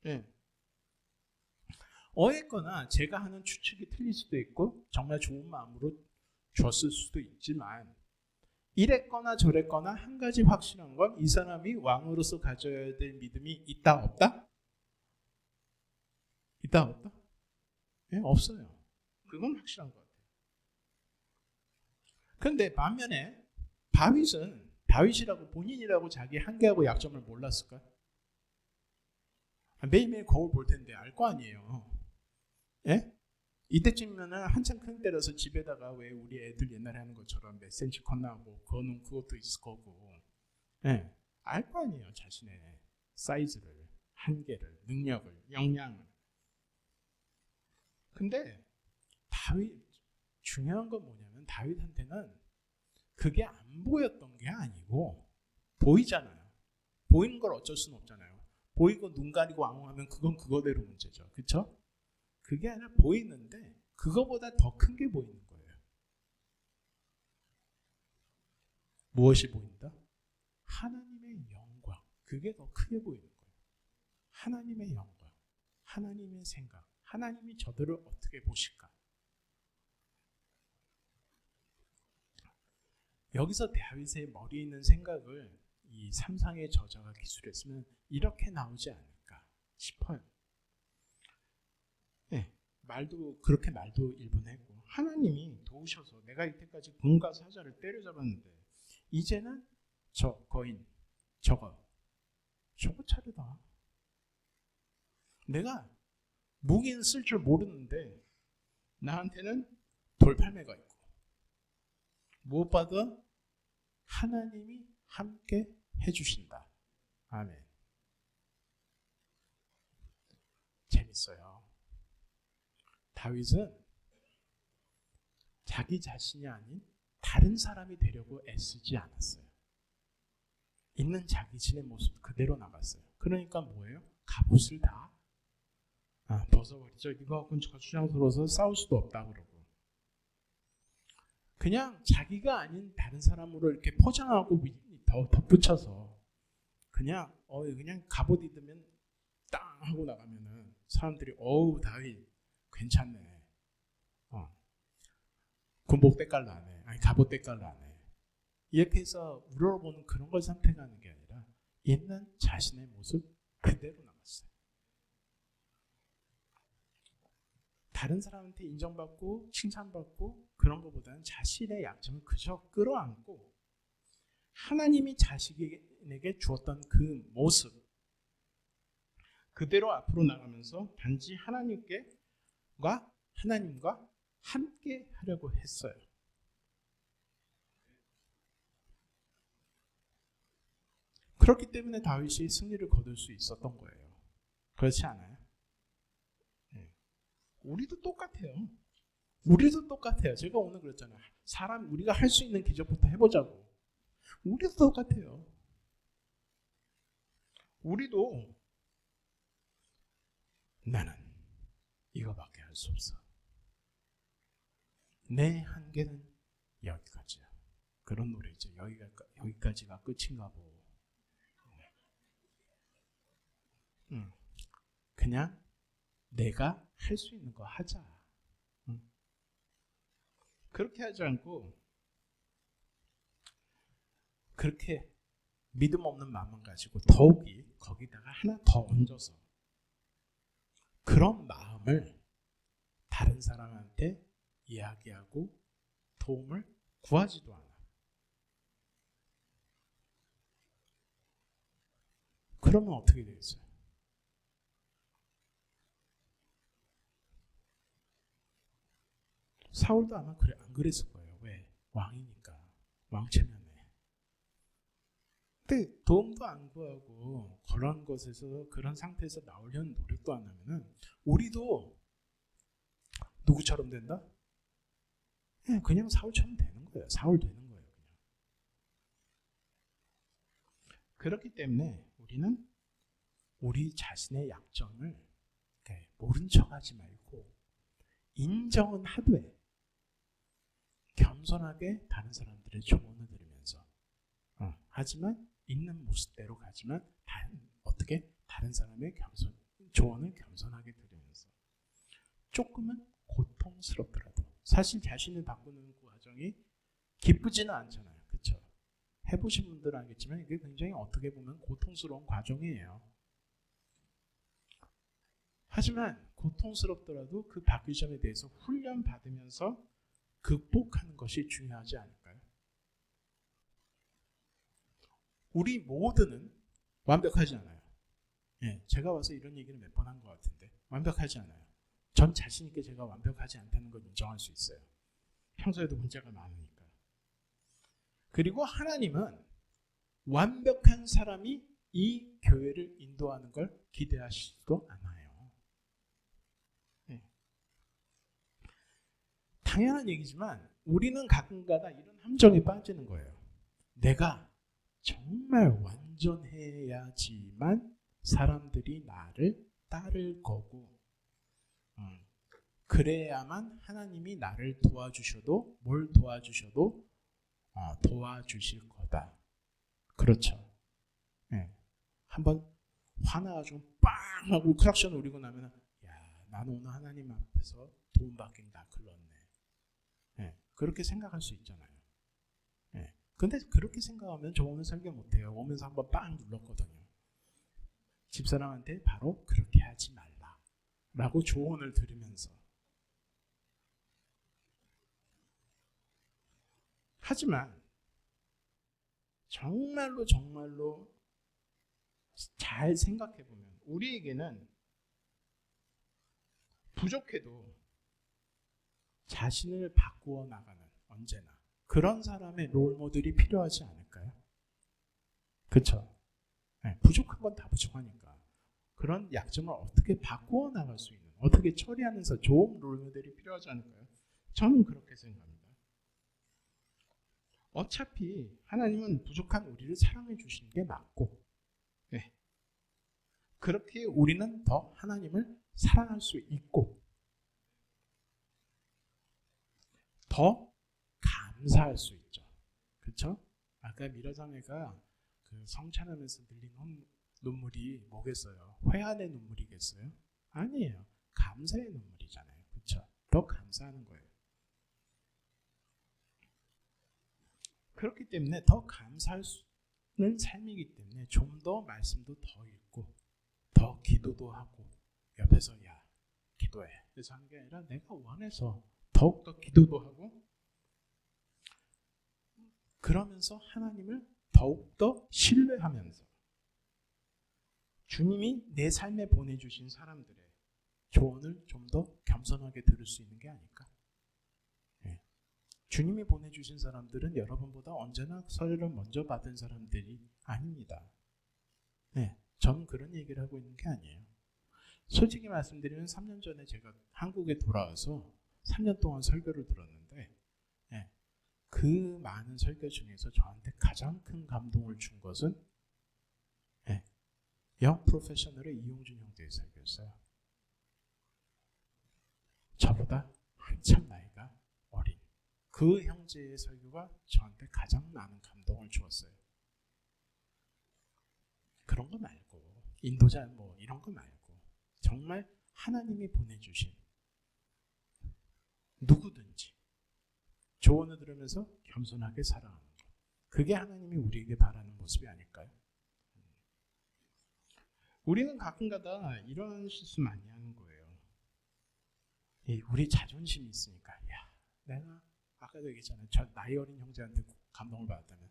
네. 어쨌거나 제가 하는 추측이 틀릴 수도 있고 정말 좋은 마음으로 줬을 수도 있지만 이랬거나 저랬거나 한 가지 확실한 건 이 사람이 왕으로서 가져야 될 믿음이 있다 없다? 있다 없다? 네, 없어요. 그건 확실한 것 같아요. 그런데 반면에 다윗이라고 본인이라고 자기 한계하고 약점을 몰랐을까요? 매일매일 거울 볼 텐데 알 거 아니에요. 예? 이때쯤이면 한참 큰 때라서 집에다가 왜 우리 애들 옛날에 하는 것처럼 몇 센치 컸나 뭐 그거는 그것도 있을 거고 예, 알 거 아니에요. 자신의 사이즈를, 한계를, 능력을, 역량을. 근데 중요한 건 뭐냐면 다윗한테는 그게 안 보였던 게 아니고 보이잖아요. 보이는 걸 어쩔 수는 없잖아요. 보이고 눈 가리고 앙호하면 그건 그거대로 문제죠. 그렇죠? 그게 아니라 보이는데 그거보다 더 큰 게 보이는 거예요. 무엇이 보인다? 하나님의 영광. 그게 더 크게 보이는 거예요. 하나님의 영광, 하나님의 생각, 하나님이 저들을 어떻게 보실까? 여기서 다윗의 머리에 있는 생각을 이 삼상의 저자가 기술했으면 이렇게 나오지 않을까 싶어요. 네, 그렇게 말도 일본 했고 하나님이 도우셔서 내가 이때까지 군과 사자를 때려잡았는데 이제는 저 거인 저거 차례다. 내가 무기는 쓸 줄 모르는데 나한테는 돌팔매가 있고 무엇보다 하나님이 함께 해주신다. 아멘. 재밌어요. 다윗은 자기 자신이 아닌 다른 사람이 되려고 애쓰지 않았어요. 있는 자기 신의 모습 그대로 나갔어요. 그러니까 뭐예요? 갑옷을 다 벗어버리죠. 이거 갖고는 거추장스러워서 싸울 수도 없다 그러고 그냥 자기가 아닌 다른 사람으로 이렇게 포장하고 더 덧붙여서 그냥 갑옷 입으면 땅 하고 나가면은 사람들이 다윗 괜찮네. 군복 때깔도 안 해. 갑옷 때깔도 안 해. 이렇게 해서 우러러보는 그런 걸 선택하는 게 아니라 있는 자신의 모습 그대로 남았어요. 다른 사람한테 인정받고 칭찬받고 그런 것보다는 자신의 약점을 그저 끌어안고 하나님이 자신에게 주었던 그 모습 그대로 앞으로 나가면서 단지 하나님과 함께 하려고 했어요. 그렇기 때문에 다윗이 승리를 거둘 수 있었던 거예요. 그렇지 않아요? 네. 우리도 똑같아요. 제가 오늘 그랬잖아요. 우리가 할 수 있는 기적부터 해보자고. 우리도 똑같아요. 우리도 나는 이거밖에 할 수 없어. 내 한계는 여기까지야. 그런 노래죠. 여기까지가 끝인가 보고. 그냥 내가 할 수 있는 거 하자. 그렇게 하지 않고 그렇게 믿음 없는 마음만 가지고 더욱이 거기다가 하나 더 얹어서 그런 마음을 다른 사람한테 이야기하고 도움을 구하지도 않아. 그러면 어떻게 되겠어요? 사울도 아마 안 그랬을 거예요. 왜? 왕이니까. 왕체면에. 근데 도움도 안 구하고 그런 것에서 그런 상태에서 나오려는 노력도 안 하면은 우리도 누구처럼 된다? 그냥 사울처럼 되는 거예요. 사울 되는 거예요. 그냥. 그렇기 때문에 우리는 우리 자신의 약점을 모른 척하지 말고 인정은 하되 겸손하게 다른 사람들의 조언을 들으면서 하지만 있는 모습대로 가지만 어떻게 다른 사람의 조언을 겸손하게 들으면서 조금은 고통스럽더라도 사실 자신을 바꾸는 과정이 기쁘지는 않잖아요. 그렇죠? 해보신 분들은 알겠지만 이게 굉장히 어떻게 보면 고통스러운 과정이에요. 하지만 고통스럽더라도 그 바뀔 점에 대해서 훈련 받으면서 극복하는 것이 중요하지 않을까요? 우리 모두는 완벽하지 않아요. 제가 와서 이런 얘기를 몇 번 한 것 같은데 완벽하지 않아요. 전 자신 있게 제가 완벽하지 않다는 걸 인정할 수 있어요. 평소에도 문제가 많으니까. 그리고 하나님은 완벽한 사람이 이 교회를 인도하는 걸 기대하시지도 않아요. 당연한 얘기지만 우리는 가끔가다 이런 함정에 빠지는 거예요. 내가 정말 완전해야지만 사람들이 나를 따를 거고 그래야만 하나님이 나를 도와주셔도 뭘 도와주셔도 도와주실 거다. 그렇죠. 한번 화나가지고 빵 하고 크락션 울리고 나면 나는 오늘 하나님 앞에서 도움받긴 다 글렀네. 그렇게 생각할 수 있잖아요. 근데 그렇게 생각하면 저 오늘 설교 못해요. 오면서 한번 빵 눌렀거든요. 집사람한테 바로 그렇게 하지 말라 라고 조언을 들으면서. 하지만 정말로 잘 생각해보면 우리에게는 부족해도 자신을 바꾸어 나가는 언제나 그런 사람의 롤모델이 필요하지 않을까요? 그렇죠? 부족한 건 다 부족하니까 그런 약점을 어떻게 바꾸어 나갈 수 있는 어떻게 처리하면서 좋은 롤모델이 필요하지 않을까요? 저는 그렇게 생각합니다. 어차피 하나님은 부족한 우리를 사랑해 주시는 게 맞고 그렇게 우리는 더 하나님을 사랑할 수 있고 더 감사할 수 있죠. 그렇죠? 아까 미라자매가 그 성찬하면서 흘린 눈물이 뭐겠어요? 회한의 눈물이겠어요? 아니에요. 감사의 눈물이잖아요. 그렇죠? 더 감사하는 거예요. 그렇기 때문에 더 감사하는 삶이기 때문에 좀 더 말씀도 더 읽고 더 기도도 하고 옆에서 기도해. 그래서 하는 게 아니라 내가 원해서 더욱더 기도도 하고 그러면서 하나님을 더욱더 신뢰하면서 주님이 내 삶에 보내주신 사람들의 조언을 좀 더 겸손하게 들을 수 있는 게 아닐까. 주님이 보내주신 사람들은 여러분보다 언제나 설교를 먼저 받은 사람들이 아닙니다. 저는 그런 얘기를 하고 있는 게 아니에요. 솔직히 말씀드리면 3년 전에 제가 한국에 돌아와서 3년 동안 설교를 들었는데 그 많은 설교 중에서 저한테 가장 큰 감동을 준 것은 영 프로페셔널의 이용준 형제의 설교였어요. 저보다 한참 나이가 어린 그 형제의 설교가 저한테 가장 많은 감동을 주었어요. 그런 거 말고 인도자 뭐 이런 거 말고 정말 하나님이 보내주신 누구든지 조언을 들으면서 겸손하게 살아가는 것. 그게 하나님이 우리에게 바라는 모습이 아닐까요? 우리는 가끔가다 이런 실수 많이 하는 거예요. 우리 자존심이 있으니까 야, 내가 아까도 얘기했잖아요. 저 나이 어린 형제한테 감동을 받았다면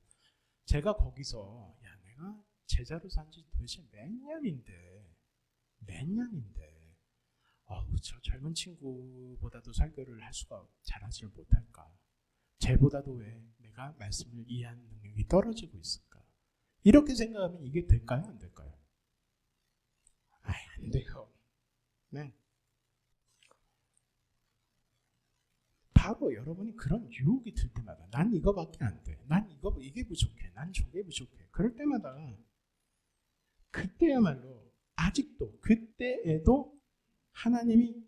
제가 거기서 야, 내가 제자로 산 지 도대체 몇 년인데 저 젊은 친구보다도 설교를 할 수가 잘하지를 못할까? 쟤보다도 왜 내가 말씀을 이해하는 능력이 떨어지고 있을까? 이렇게 생각하면 이게 될까요? 안 될까요? 안 돼요. 네. 바로 여러분이 그런 유혹이 들 때마다 난 이거밖에 안 돼. 난 이게 부족해. 난 저게 부족해. 그럴 때마다 그때야말로 아직도 그때에도 하나님이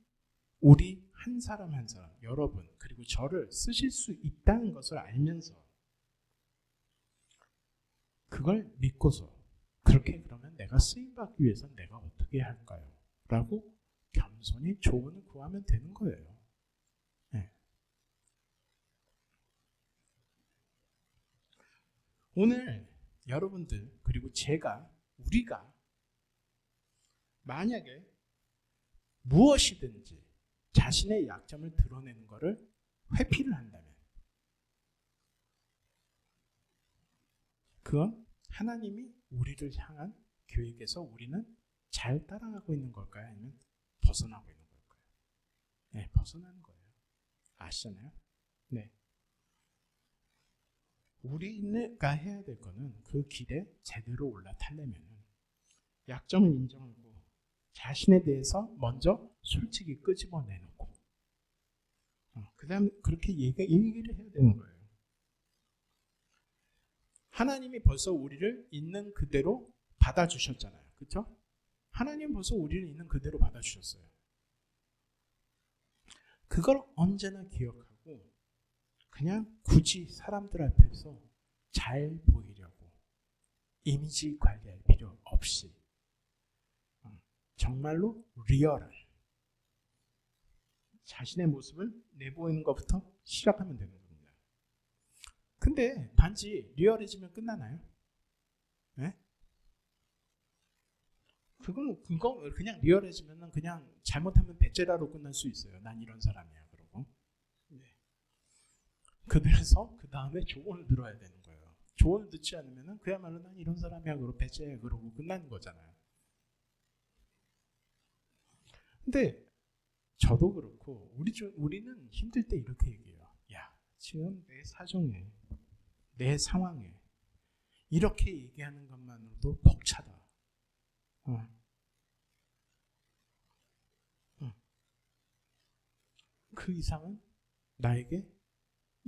우리 한 사람 한 사람, 여러분 그리고 저를 쓰실 수 있다는 것을 알면서 그걸 믿고서 그렇게 그러면 내가 쓰임받기 위해서 내가 어떻게 할까요? 라고 겸손히 조언을 구하면 되는 거예요. 네. 오늘 여러분들 그리고 우리가 만약에 무엇이든지 자신의 약점을 드러내는 것을 회피를 한다면 그건 하나님이 우리를 향한 계획에서 우리는 잘 따라가고 있는 걸까요? 아니면 벗어나고 있는 걸까요? 네, 벗어나는 거예요. 아시잖아요? 네. 우리가 해야 될 거는 그 길에 제대로 올라타려면 약점을 인정하고 자신에 대해서 먼저 솔직히 끄집어내놓고 그 다음에 그렇게 얘기를 해야 되는 거예요. 하나님이 벌써 우리를 있는 그대로 받아주셨잖아요. 그렇죠? 하나님 벌써 우리를 있는 그대로 받아주셨어요. 그걸 언제나 기억하고 그냥 굳이 사람들 앞에서 잘 보이려고 이미지 관리할 필요 없이 정말로 리얼한 자신의 모습을 내보이는 것부터 시작하면 되는 겁니다. 근데 단지 리얼해지면 끝나나요? 네? 그거 그냥 리얼해지면 그냥 잘못하면 배째라로 끝날 수 있어요. 난 이런 사람이야 그러고. 네. 그래서 그 다음에 조언을 들어야 되는 거예요. 조언을 듣지 않으면 그야말로 난 이런 사람이야 그러고 배째야 그러고 끝나는 거잖아요. 근데 저도 그렇고 우리는 힘들 때 이렇게 얘기해요. 야, 지금 내 사정에 내 상황에 이렇게 얘기하는 것만으로도 벅차다. 그 이상은 나에게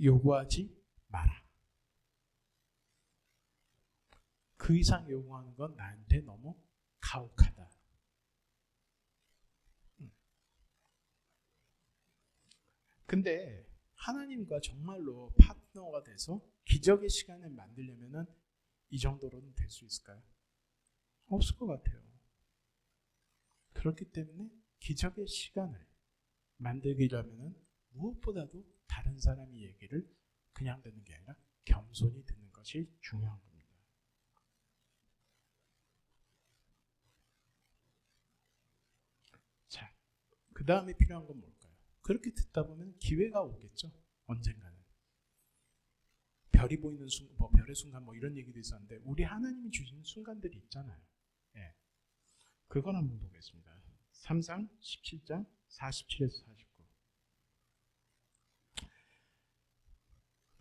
요구하지 마라. 그 이상 요구하는 건 나한테 너무 가혹하다. 근데 하나님과 정말로 파트너가 돼서 기적의 시간을 만들려면 이 정도로는 될 수 있을까요? 없을 것 같아요. 그렇기 때문에 기적의 시간을 만들기려면 무엇보다도 다른 사람의 얘기를 그냥 듣는 게 아니라 겸손히 듣는 것이 중요한 겁니다. 자, 그 다음에 필요한 건 뭘까요? 그렇게 듣다 보면 기회가 오겠죠. 언젠가는. 별이 보이는 순간, 별의 순간 이런 얘기도 있었는데 우리 하나님이 주시는 순간들이 있잖아요. 예. 그건 한번 보겠습니다. 3상 17장 47에서 49.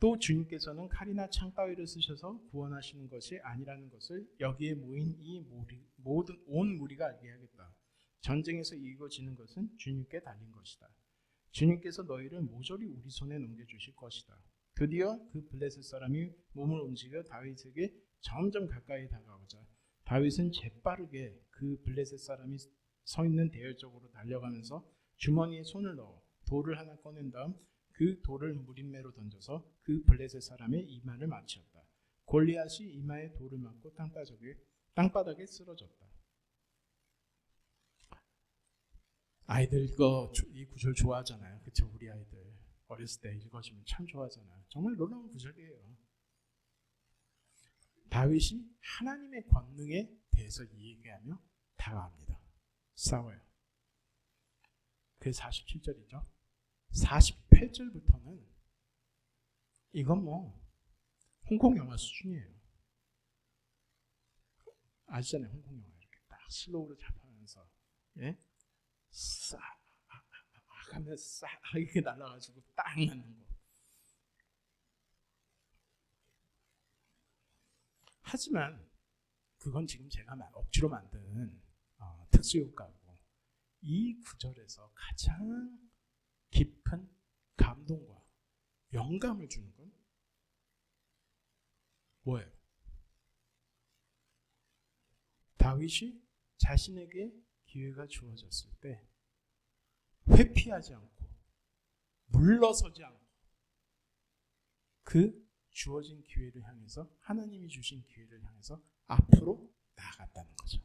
또 주님께서는 칼이나 창가위를 쓰셔서 구원하시는 것이 아니라는 것을 여기에 모인 온 무리가 알게 하겠다. 전쟁에서 이기고 지는 것은 주님께 달린 것이다. 주님께서 너희를 모조리 우리 손에 넘겨주실 것이다. 드디어 그 블레셋 사람이 몸을 움직여 다윗에게 점점 가까이 다가오자 다윗은 재빠르게 그 블레셋 사람이 서 있는 대열 쪽으로 달려가면서 주머니에 손을 넣어 돌을 하나 꺼낸 다음 그 돌을 무림매로 던져서 그 블레셋 사람의 이마를 맞추었다. 골리앗이 이마에 돌을 맞고 땅바닥에 쓰러졌다. 아이들 이 구절 좋아하잖아요. 그쵸? 우리 아이들 어렸을 때 읽어주면 참 좋아하잖아요. 정말 놀라운 구절이에요. 다윗이 하나님의 권능에 대해서 얘기하며 다가갑니다. 싸워요. 그게 47절이죠. 48절부터는 이건 뭐 홍콩 영화 수준이에요. 아시잖아요. 홍콩 영화 이렇게 딱 슬로우로 잡아가면서 싹 하면 싹 이렇게 날아가지고 딱 맞는 거. 하지만 그건 지금 제가 억지로 만든 특수효과고, 이 구절에서 가장 깊은 감동과 영감을 주는 건 뭐예요? 다윗이 자신에게 기회가 주어졌을 때 회피하지 않고 물러서지 않고 그 주어진 기회를 향해서, 하나님이 주신 기회를 향해서 앞으로 나아갔다는 거죠.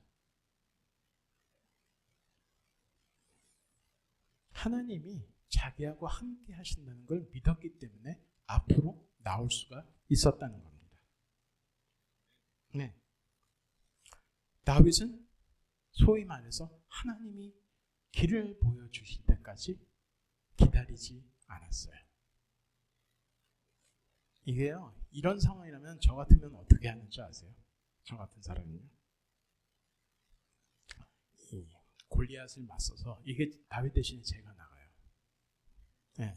하나님이 자기하고 함께 하신다는 걸 믿었기 때문에 앞으로 나올 수가 있었다는 겁니다. 네. 다윗은 소위 말해서 하나님이 길을 보여주실 때까지 기다리지 않았어요. 이게요, 이런 상황이라면 저 같으면 어떻게 하는지 아세요? 저 같은 사람은요, 이 골리앗을 맞서서, 이게 다윗 대신에 제가 나가요. 네.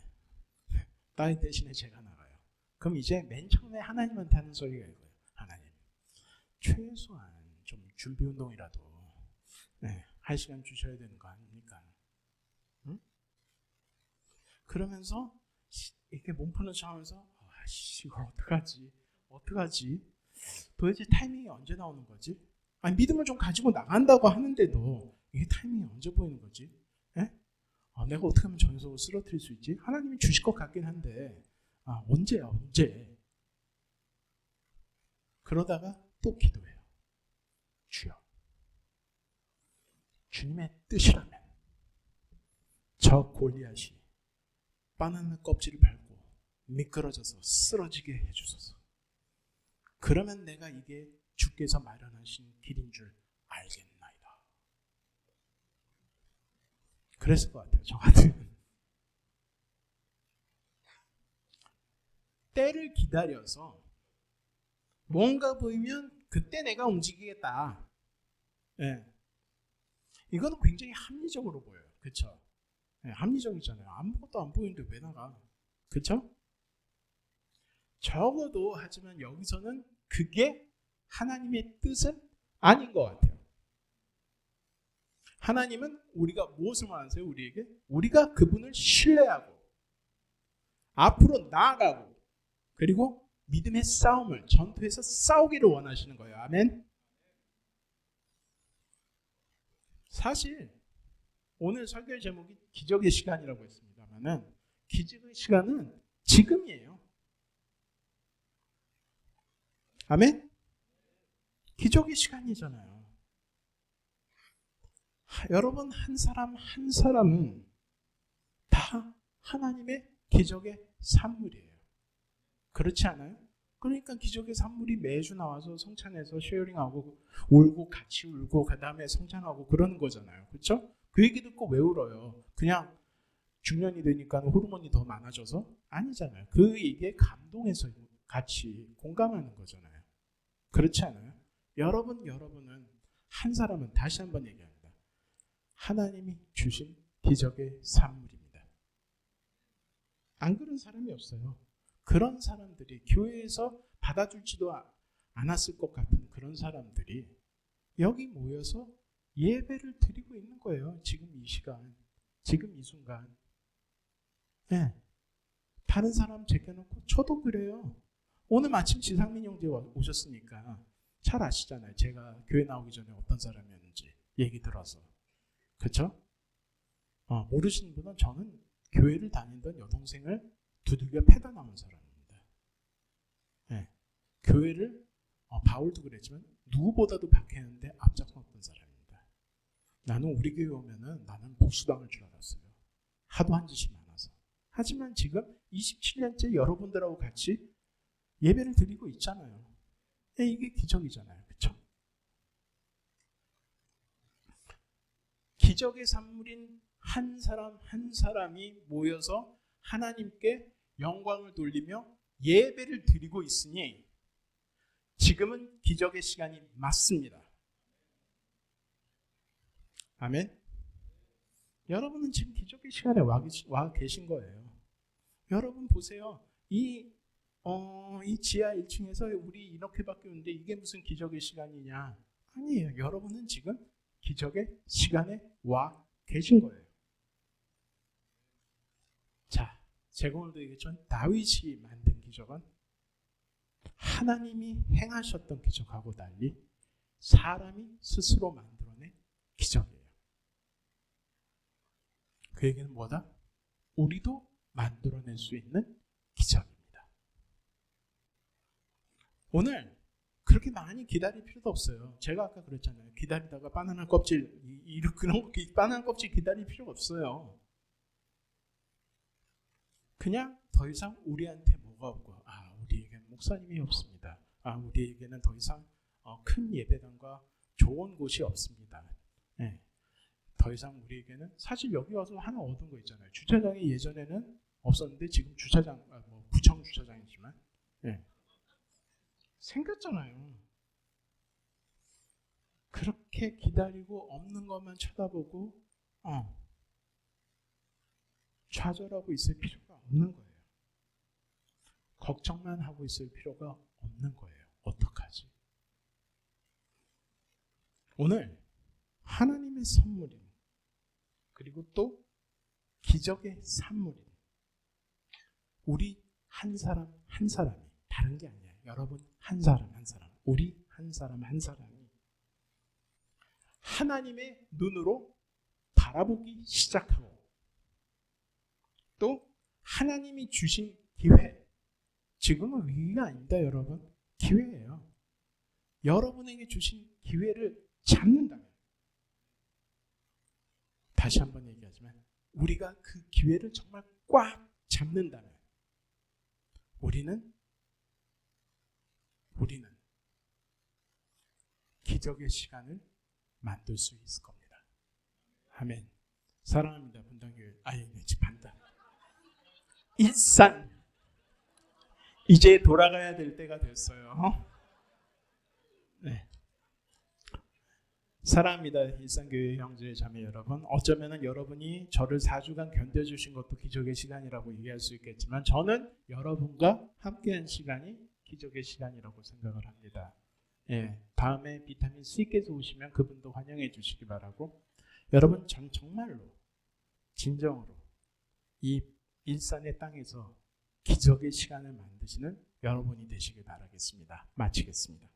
다윗 대신에 제가 나가요. 그럼 이제 맨 처음에 하나님한테 하는 소리가 이거예요. 하나님, 최소한 좀 준비 운동이라도 할 시간 주셔야 되는 거 아닙니까? 응? 그러면서 이렇게 몸 푸는 척하면서 이걸 어떡하지? 도대체 타이밍이 언제 나오는 거지? 아니, 믿음을 좀 가지고 나간다고 하는데도 이게 타이밍이 언제 보이는 거지? 내가 어떻게 하면 저 녀석을 쓰러뜨릴 수 있지? 하나님이 주실 것 같긴 한데 언제야? 그러다가 또 기도해요. 주여, 주님의 뜻이라면 저 골리앗이 바나나 껍질을 밟고 미끄러져서 쓰러지게 해주소서. 그러면 내가 이게 주께서 마련하신 길인 줄 알겠나이다. 그랬을 것 같아요. 저 같으면. 때를 기다려서 뭔가 보이면 그때 내가 움직이겠다. 이거는 굉장히 합리적으로 보여요. 그렇죠? 합리적이잖아요. 아무것도 안 보이는데 왜 나가? 그렇죠? 적어도, 하지만 여기서는 그게 하나님의 뜻은 아닌 것 같아요. 하나님은 우리가 무엇을 말하세요? 우리에게? 우리가 그분을 신뢰하고 앞으로 나아가고 그리고 믿음의 싸움을, 전투에서 싸우기를 원하시는 거예요. 아멘. 사실 오늘 설교의 제목이 기적의 시간이라고 했습니다만은 기적의 시간은 지금이에요. 아멘? 기적의 시간이잖아요. 여러분, 한 사람 한 사람은 다 하나님의 기적의 산물이에요. 그렇지 않아요? 그러니까 기적의 산물이 매주 나와서 성찬에서 쉐어링하고 울고 같이 울고 그 다음에 성찬하고 그러는 거잖아요. 그렇죠? 그 얘기 듣고 왜 울어요? 그냥 중년이 되니까 호르몬이 더 많아져서? 아니잖아요. 그 얘기에 감동해서 같이 공감하는 거잖아요. 그렇지 않아요? 여러분은 한 사람은, 다시 한번 얘기합니다, 하나님이 주신 기적의 산물입니다. 안 그런 사람이 없어요. 그런 사람들이 교회에서 받아줄지도 않았을 것 같은 그런 사람들이 여기 모여서 예배를 드리고 있는 거예요. 지금 이 시간, 지금 이 순간. 다른 사람 제껴놓고 저도 그래요. 오늘 마침 지상민 형제 오셨으니까 잘 아시잖아요. 제가 교회 나오기 전에 어떤 사람이었는지 얘기 들어서. 그렇죠? 모르시는 분은 저는 교회를 다니던 여동생을 두들겨 패다 나온 사람입니다. 교회를 바울도 그랬지만 누구보다도 박해하는데 앞장섰던 사람입니다. 나는 우리 교회 오면은 나는 복수당할 줄 알았어요. 하도 한 짓이 많아서. 하지만 지금 27년째 여러분들하고 같이 예배를 드리고 있잖아요. 이게 기적이잖아요. 그렇죠? 기적의 산물인 한 사람 한 사람이 모여서 하나님께 영광을 돌리며 예배를 드리고 있으니 지금은 기적의 시간이 맞습니다. 아멘. 여러분은 지금 기적의 시간에 와 계신 거예요. 여러분 보세요. 이 지하 1층에서 우리 이렇게밖에 없는데 이게 무슨 기적의 시간이냐? 아니에요. 여러분은 지금 기적의 시간에 와 계신 거예요. 자, 제가 오늘도 얘기했지만 다윗이 만든 기적은 하나님이 행하셨던 기적하고 달리 사람이 스스로 만들어낸 기적이에요. 그 얘기는 뭐다? 우리도 만들어낼 수 있는 기적입니다. 오늘 그렇게 많이 기다릴 필요도 없어요. 제가 아까 그랬잖아요. 기다리다가 바나나 껍질 그런 거 바나나 껍질 기다릴 필요가 없어요. 그냥 더 이상 우리한테 뭐가 없고 우리에게는 목사님이 없습니다. 우리에게는 더 이상 큰 예배당과 좋은 곳이 없습니다. 네. 더 이상 우리에게는 사실 여기 와서 하나 얻은 거 있잖아요. 주차장이 예전에는 없었는데 지금 주차장 구청 주차장이지만 네. 생겼잖아요. 그렇게 기다리고 없는 것만 쳐다보고 좌절하고 있을 필요가 없는 거예요. 걱정만 하고 있을 필요가 없는 거예요. 어떡하지? 오늘 하나님의 선물인 그리고 또 기적의 산물인 우리 한 사람 한 사람이 다른 게 아니에요. 여러분 한 사람 한 사람 우리 한 사람 한 사람이 하나님의 눈으로 바라보기 시작하고 또 하나님이 주신 기회 지금은 위기가 아닙니다. 여러분 기회예요. 여러분에게 주신 기회를 잡는다면 다시 한번 얘기하지만 우리가 그 기회를 정말 꽉 잡는다면 우리는 기적의 시간을 만들 수 있을 겁니다. 아멘. 사랑합니다. 분당교회 반다. 일산 이제 돌아가야 될 때가 됐어요. 네. 사랑합니다. 일산교회 형제 자매 여러분. 어쩌면 여러분이 저를 4주간 견뎌주신 것도 기적의 시간이라고 얘기할 수 있겠지만 저는 여러분과 함께한 시간이 기적의 시간이라고 생각을 합니다. 예, 다음에 비타민 C께서 오시면 그분도 환영해 주시기 바라고 여러분 전 정말로 진정으로 이 일산의 땅에서 기적의 시간을 만드시는 여러분이 되시길 바라겠습니다. 마치겠습니다.